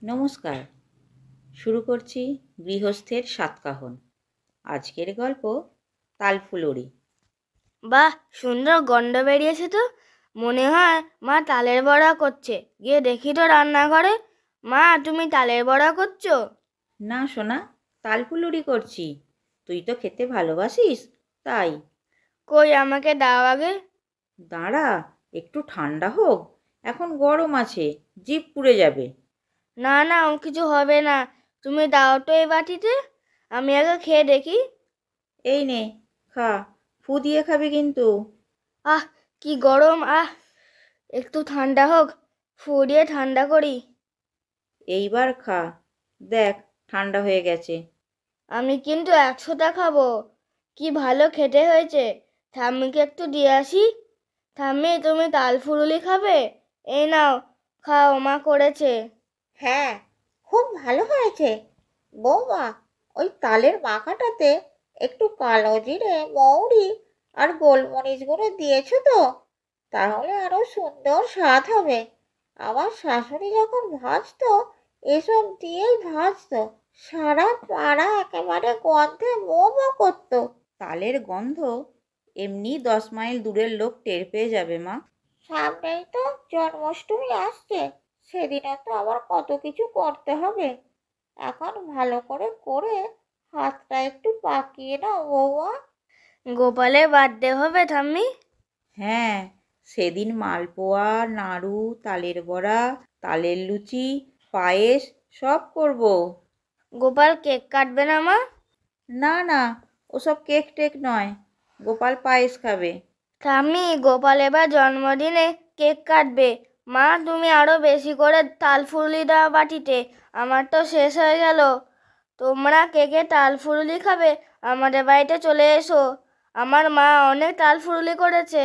নমস্কার। শুরু করছি গৃহস্থের সাতকাহন। আজকের গল্প তালফুলুরি। বাহ, সুন্দর গন্ধ বেরিয়েছে তো। মনে হয় মা তালের বড়া করছে। গিয়ে দেখি তো রান্নাঘরে। মা, তুমি তালের বড়া করছো? না সোনা, তালফুলুরি করছি। তুই তো খেতে ভালোবাসিস, তাই। কই, আমাকে দাও আগে। দাঁড়া, একটু ঠান্ডা হোক। এখন গরম আছে, জিভ পুড়ে যাবে। না না, ও কিছু হবে না। তুমি দাও তো এই বাটিতে, আমি আগে খেয়ে দেখি। এই নে, খা। ফু দিয়ে খাবি কিন্তু। আহ, কি গরম! একটু ঠান্ডা হোক, ফুরিয়ে ঠান্ডা করি। এইবার খা, দেখ ঠান্ডা হয়ে গেছে। আমি কিন্তু 100টা খাবো। কি ভালো খেতে হয়েছে। ঠাম্মিকে একটু দিয়ে আসি। ঠাম্মি, তুমি তাল ফুরুলি খাবে? এই নাও, খাও, মা করেছে। হ্যাঁ, খুব ভালো হয়েছে বৌমা। ওই তালের মাখাটাতে একটু কালো জিরে, মৌরি আর গোলমরিচ গুঁড়ো দিয়েছো তো? তাহলে আরো সুন্দর স্বাদ হবে। আমার শাশুড়ি যখন ভাজতো, এসব দিয়েই ভাজতো। সারা পাড়া একেবারে গন্ধে মো মো করতো। তালের গন্ধ এমনি 10 মাইল দূরের লোক টের পেয়ে যাবে মা। সামনেই তো জন্মাষ্টমী আসছে। সেদিনে তো আবার কত কিছু করতে হবে। এখন ভালো করে করে হাতটা একটু পাকিয়ে নাও বৌমা। গোপালের বার্থডে হবে ঠাম্মি? হ্যাঁ, সেদিন মালপোয়া, নাড়ু, তালের বড়া, তালের লুচি, পায়েস সব করব। গোপাল কেক কাটবে না মা? না না, ওসব কেক টেক নয়। গোপাল পায়েস খাবে। ঠাম্মি, গোপাল এবার জন্মদিনে কেক কাটবে। মা, তুমি আরো বেশি করে তাল ফুরুলি দাও বাটিতে। আমার তো শেষ হয়ে গেল। তোমরা কেকে তাল ফুরুলি খাবে? আমাদের বাড়িতে চলে এসো। আমার মা অনেক তাল ফুরুলি করেছে।